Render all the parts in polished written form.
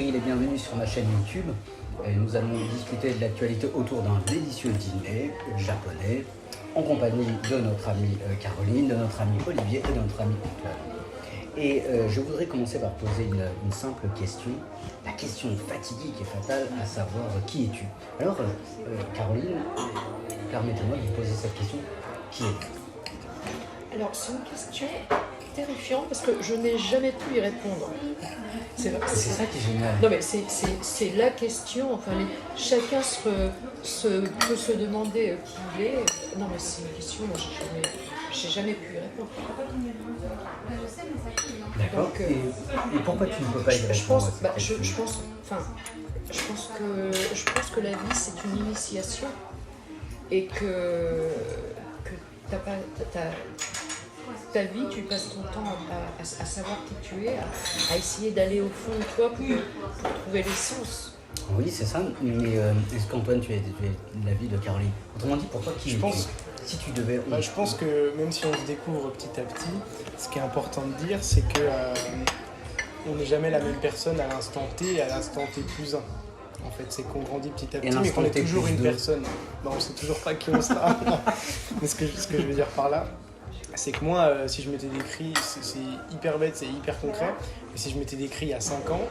soyez les bienvenus sur ma chaîne YouTube. Nous allons discuter de l'actualité autour d'un délicieux dîner japonais en compagnie de notre amie Caroline, de notre ami Olivier et de notre ami Antoine. Et je voudrais commencer par poser une simple question, la question fatidique et fatale, à savoir qui es-tu? Alors, Caroline, permettez-moi de vous poser cette question, qui es-tu? Alors, c'est une question terrifiante parce que je n'ai jamais pu y répondre. C'est ça qui est génial. Non, mais c'est la question. Enfin, chacun peut se demander qui il est. Non, mais c'est une question, moi, j'ai jamais pu y répondre. D'accord. Donc, et pourquoi tu ne peux pas y répondre? Je pense que la vie, c'est une initiation et que ta vie, tu passes ton temps à savoir qui tu es, à essayer d'aller au fond de toi pour trouver l'essence. Oui, c'est ça, mais est-ce qu'Antoine, tu es la vie de Caroline? Autrement dit, pour toi, qui es-tu? Si tu devais... Je pense que même si on se découvre petit à petit, ce qui est important de dire, c'est que on n'est jamais la même personne à l'instant T et à l'instant T plus 1. En fait, c'est qu'on grandit petit à petit, mais qu'on est toujours une personne. On ne sait toujours pas qui on sera. Mais ce que je veux dire par là, c'est que moi, si je m'étais décrit, c'est hyper bête, c'est hyper concret, mais si je m'étais décrit il y a 5 ans,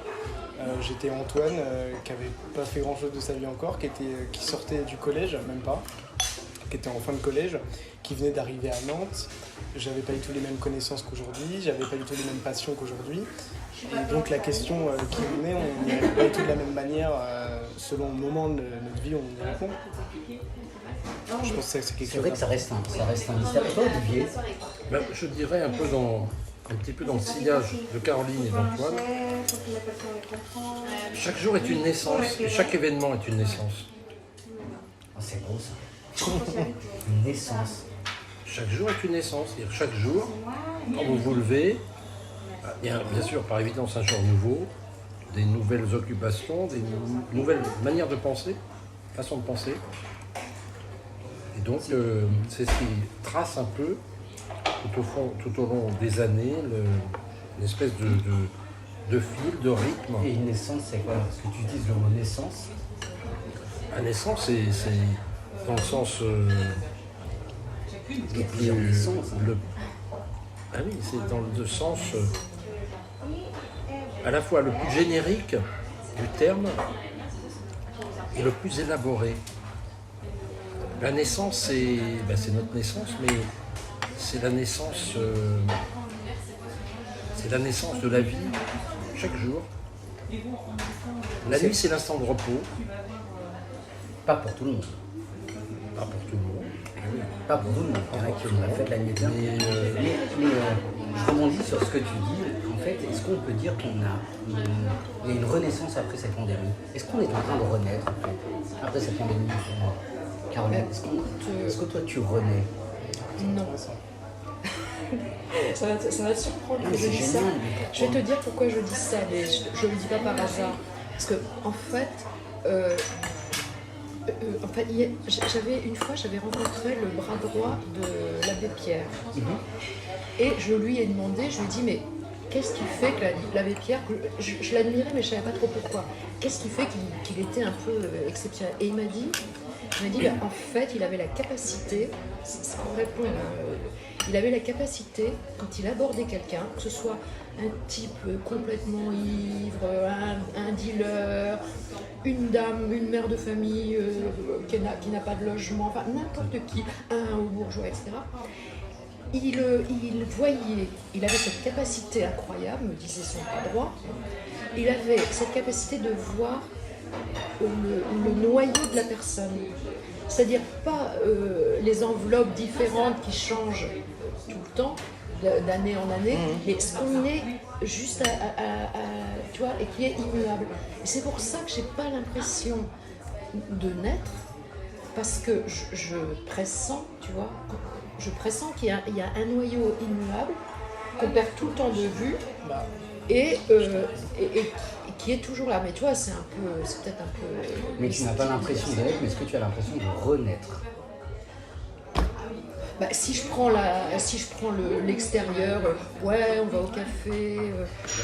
j'étais Antoine, qui n'avait pas fait grand-chose de sa vie encore, qui sortait du collège, même pas, qui était en fin de collège, qui venait d'arriver à Nantes. J'avais pas du tout les mêmes connaissances qu'aujourd'hui, j'avais pas du tout les mêmes passions qu'aujourd'hui. Et donc la question qui venait, on n'y répond pas du tout de la même manière, selon le moment de notre vie, on y répond. Je pense que c'est quelque chose. C'est vrai que ça reste un mystère. Et toi, Olivier? Je dirais un petit peu dans le sillage de Caroline et d'Antoine. Chaque jour est une naissance et chaque événement est une naissance. Oh, c'est beau ça. Une naissance. Chaque jour est une naissance. C'est-à-dire chaque jour, quand vous vous levez, il y a bien sûr par évidence un jour nouveau, des nouvelles occupations, des nouvelles manières de penser, façon de penser. Et donc c'est ce qui trace un peu tout au long des années l'espèce de fil, de rythme. Et une naissance, c'est quoi? Parce que tu utilises le mot naissance. La naissance, c'est dans le sens Il y a plusieurs naissances. Ah oui, c'est dans le sens à la fois le plus générique du terme et le plus élaboré. La naissance, c'est notre naissance, mais c'est la naissance de la vie, chaque jour. La nuit, c'est l'instant de repos. Pas pour tout le monde. Pas pour tout le monde. Pas pour tout le monde. Il y en a qui ont fait de la nuit bien. Mais je rebondis sur ce que tu dis. En fait, est-ce qu'on peut dire qu'il y a une renaissance après cette pandémie? Est-ce qu'on est en train de renaître en fait, après cette pandémie? Caroline, est-ce que toi tu renais? Non. Ça va te surprendre que je dise ça. Je vais te dire pourquoi je dis ça, mais je ne le dis pas par hasard. Parce que en fait, j'avais rencontré le bras droit de l'abbé Pierre. Et je lui ai demandé, je lui ai dit, mais qu'est-ce qui fait que l'abbé Pierre, je l'admirais mais je ne savais pas trop pourquoi, qu'est-ce qui fait qu'il était un peu exceptionnel? Et il m'a dit, en fait, il avait la capacité, pour répondre, il avait la capacité, quand il abordait quelqu'un, que ce soit un type complètement ivre, un dealer, une dame, une mère de famille qui n'a pas de logement, enfin n'importe qui, un haut bourgeois, etc. Il voyait, il avait cette capacité incroyable, me disait son bras droit, il avait cette capacité de voir le noyau de la personne. C'est-à-dire pas les enveloppes différentes qui changent tout le temps, d'année en année, mais ce qu'on est juste tu vois, et qui est immuable. Et c'est pour ça que j'ai pas l'impression de naître, parce que je pressens, tu vois, qu'il y a un noyau immuable qu'on perd tout le temps de vue et qui est toujours là. Mais tu vois, c'est peut-être un peu... Mais tu n'as pas l'impression de naître, mais est-ce que tu as l'impression de renaître? Si je prends l'extérieur, ouais, on va au café,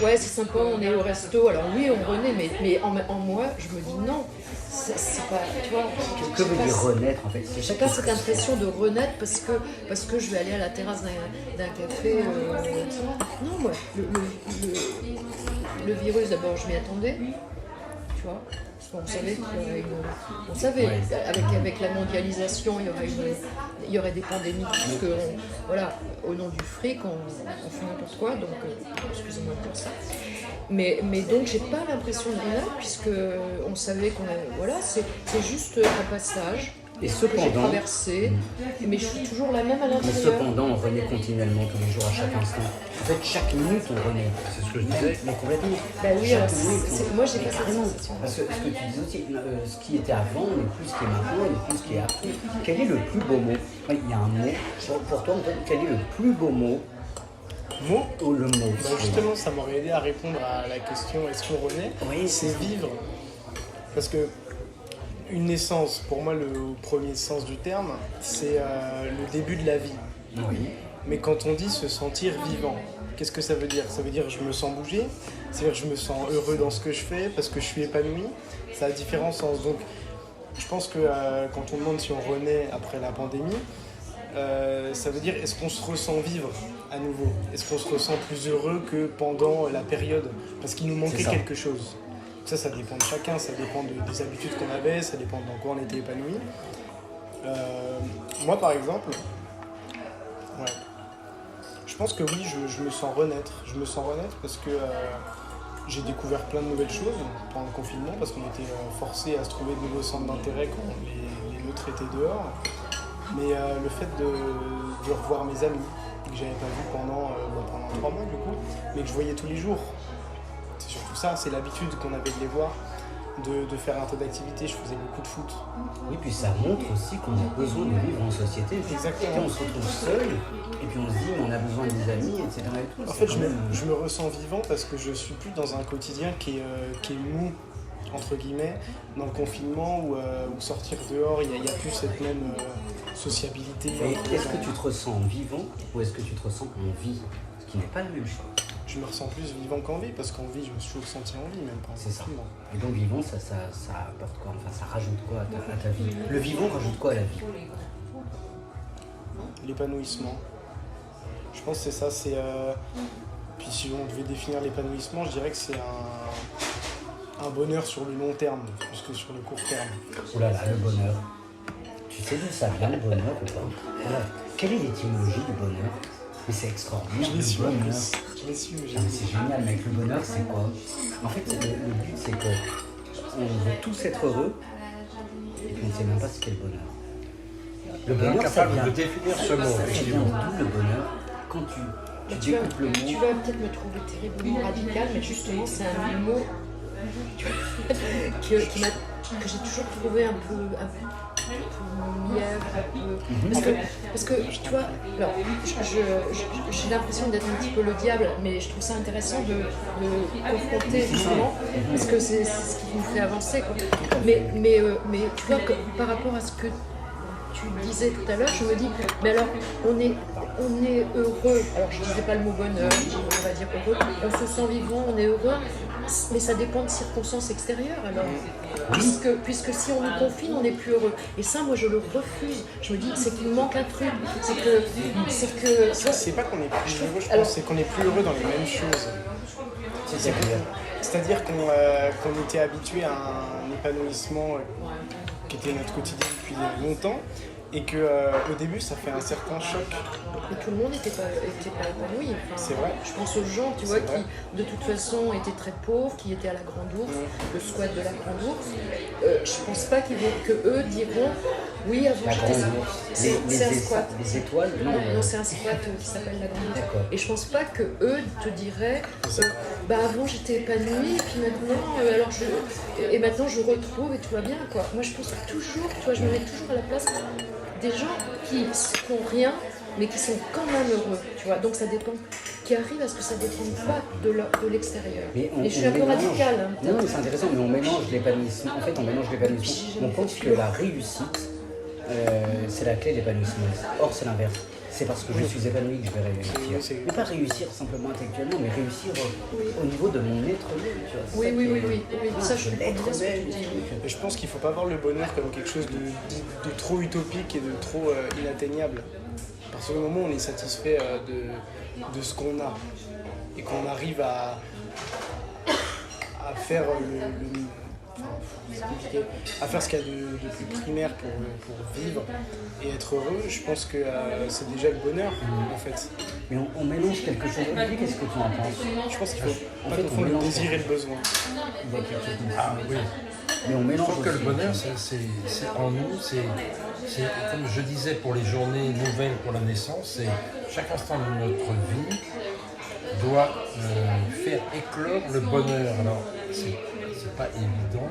ouais, c'est sympa, on est au resto. Alors oui, on renaît, mais en moi, je me dis non, c'est pas, tu vois. Que veut dire renaître en fait? J'ai pas cette impression de renaître parce que je vais aller à la terrasse d'un café. Non, moi, le virus, d'abord, je m'y attendais, tu vois. On savait qu'il y aurait on savait, avec la mondialisation, il y aurait des pandémies, puisque voilà, au nom du fric, on fait n'importe quoi, donc excusez-moi de dire ça. Mais donc j'ai pas l'impression de rien, puisque on savait voilà, c'est juste un passage. Et Que cependant, j'ai traversé, mais je suis toujours la même à mais l'intérieur. cependant, on renaît continuellement tous les jours, à chaque instant. En fait, chaque minute, on renaît. C'est ce que je disais. Mais complètement. Bah oui, Chaque alors minute, moi j'ai pas cette carrément. sensation. Parce que ce que tu disais aussi, ce qui était avant n'est plus ce qui est maintenant, n'est plus ce qui est après. Quel est le plus beau mot? Oui, il y a un mot. Pour toi, quel est le plus beau mot? Mot Oh, le mot. Justement, ça m'aurait aidé à répondre à la question est-ce qu'on renaît? Oui, C'est vivre. Parce que une naissance, pour moi, le premier sens du terme, c'est le début de la vie. Oui. Mais quand on dit se sentir vivant, qu'est-ce que ça veut dire? Ça veut dire je me sens bouger, c'est-à-dire je me sens heureux dans ce que je fais parce que je suis épanoui. Ça a différents sens. Donc, je pense que quand on demande si on renaît après la pandémie, ça veut dire est-ce qu'on se ressent vivre à nouveau? Est-ce qu'on se ressent plus heureux que pendant la période? Parce qu'il nous manquait quelque chose. Ça dépend de chacun, ça dépend des habitudes qu'on avait, ça dépend dans quoi on était épanoui. Moi, par exemple, ouais, je pense que oui, je me sens renaître. Je me sens renaître parce que j'ai découvert plein de nouvelles choses pendant le confinement, parce qu'on était forcés à se trouver de nouveaux centres d'intérêt quand les nôtres étaient dehors. Mais le fait de revoir mes amis, que j'avais pas vu pendant 3 mois du coup, mais que je voyais tous les jours. C'est surtout ça, c'est l'habitude qu'on avait de les voir, de faire un tas d'activités. Je faisais beaucoup de foot. Oui, puis ça montre aussi qu'on a besoin de vivre en société. Exactement. Et on se retrouve seul, et puis on se dit, mais on a besoin des amis, etc. Et tout. En fait, je me ressens vivant parce que je suis plus dans un quotidien qui est mou, entre guillemets, dans le confinement où sortir dehors, il n'y a plus cette même sociabilité. Et est-ce que tu te ressens vivant ou est-ce que tu te ressens en vie? Ce qui n'est pas la même chose. Je me ressens plus vivant qu'en vie, parce qu'en vie, je me suis toujours senti en vie, même pas en C'est ça. confinement. Et donc vivant, ça apporte quoi? Enfin, ça rajoute quoi à ta vie? Le vivant rajoute quoi à la vie? L'épanouissement. Je pense que c'est ça, Puis si on devait définir l'épanouissement, je dirais que c'est un bonheur sur le long terme, plus que sur le court terme. Oh là là, le bonheur. Tu sais d'où ça vient, le bonheur ou pas? Voilà. Quelle est l'étymologie du bonheur? Mais c'est extraordinaire. Je l'ai su en le bonheur. plus. Je l'ai su, mais Ah, mais c'est génial, mec. Le bonheur, c'est quoi? En fait, le but, c'est que on veut tous être heureux et qu'on ne sait même pas ce qu'est le bonheur. Le On est bonheur, ça incapable vient, de définir ce mot, ça vient effectivement. d'où le bonheur? Quand tu Tu vas découpes le tu mot. vas peut-être me trouver terriblement radical, mais justement, c'est un mot tu vois, que j'ai toujours trouvé un peu mièvre, parce que tu vois, alors, j'ai l'impression d'être un petit peu le diable, mais je trouve ça intéressant de confronter justement, parce que c'est ce qui nous fait avancer, quoi. Mais tu vois, par rapport à ce que tu disais tout à l'heure, je me dis, mais alors on est heureux, alors je disais pas le mot bonheur, on va dire heureux, on se sent vivant, on est heureux, mais ça dépend de circonstances extérieures alors. Puisque si on nous confine, on n'est plus heureux. Et ça, moi, je le refuse. Je me dis, c'est qu'il manque un truc. C'est pas qu'on est plus heureux, je pense, c'est qu'on est plus heureux dans les mêmes choses. C'est-à-dire qu'on était habitué à un épanouissement qui était notre quotidien depuis longtemps, et qu'au début, ça fait un certain choc. Mais tout le monde n'était pas épanoui. Enfin, C'est vrai. Je pense aux gens, tu vois, qui de toute façon étaient très pauvres, qui étaient à la Grande Ourse, le squat de la Grande Ourse. Je pense pas que eux diront, oui, avant La j'étais... Grande Ourse. C'est un squat. Les étoiles? Non, c'est un squat qui s'appelle la Grande Ourse. D'accord. Et je pense pas que eux te diraient, avant j'étais épanouie, et puis maintenant, et maintenant je retrouve et tout va bien, quoi. Moi je pense toujours, tu vois, je me mets toujours à la place des gens qui n'ont rien, mais qui sont quand même heureux, tu vois. Donc ça dépend, qui arrivent à ce que ça ne dépende pas de l'extérieur. Mais je suis un peu radicale. Non, mais c'est intéressant, mais on mélange l'épanouissement. En fait, on mélange l'épanouissement. On pense que la réussite, c'est la clé de l'épanouissement. Or, c'est l'inverse. C'est parce que je suis épanoui que je vais réussir. Mais pas réussir simplement intellectuellement, mais réussir au niveau de mon être même. Tu vois. Oui. Ça, je de comprends l'être bien ce que même. tu dis. Et je pense qu'il ne faut pas voir le bonheur comme quelque chose de trop utopique et de trop inatteignable. À partir du moment où on est satisfait de ce qu'on a et qu'on arrive à faire c'est compliqué, à faire ce qu'il y a de plus primaire pour vivre et être heureux, je pense que c'est déjà le bonheur en fait. Mais on mélange quelque chose. Olivier, qu'est-ce que tu en penses? Je pense qu'il faut En pas fait, confondre on le mélange désir et le besoin. Il y a quelque chose de Ah oui. Mais on Je mélange trouve que le aussi. bonheur, c'est en nous, c'est comme je disais pour les journées nouvelles pour la naissance, c'est chaque instant de notre vie doit faire éclore le bonheur. Alors, c'est pas évident,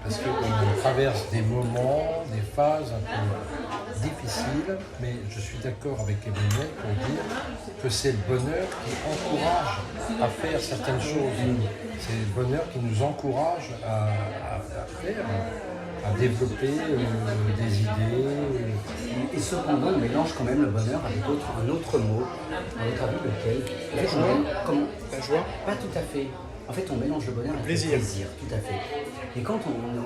parce qu'on traverse des moments, des phases un peu difficiles, mais je suis d'accord avec Emmanuel pour dire que c'est le bonheur qui encourage à faire certaines choses. C'est le bonheur qui nous encourage à faire, à développer des idées. Et cependant, on mélange quand même le bonheur avec un autre mot. À votre avis, lequel? En fait, comment? La joie. Pas tout à fait. En fait, on mélange le bonheur avec Plaisir. le plaisir, tout à fait. Et quand on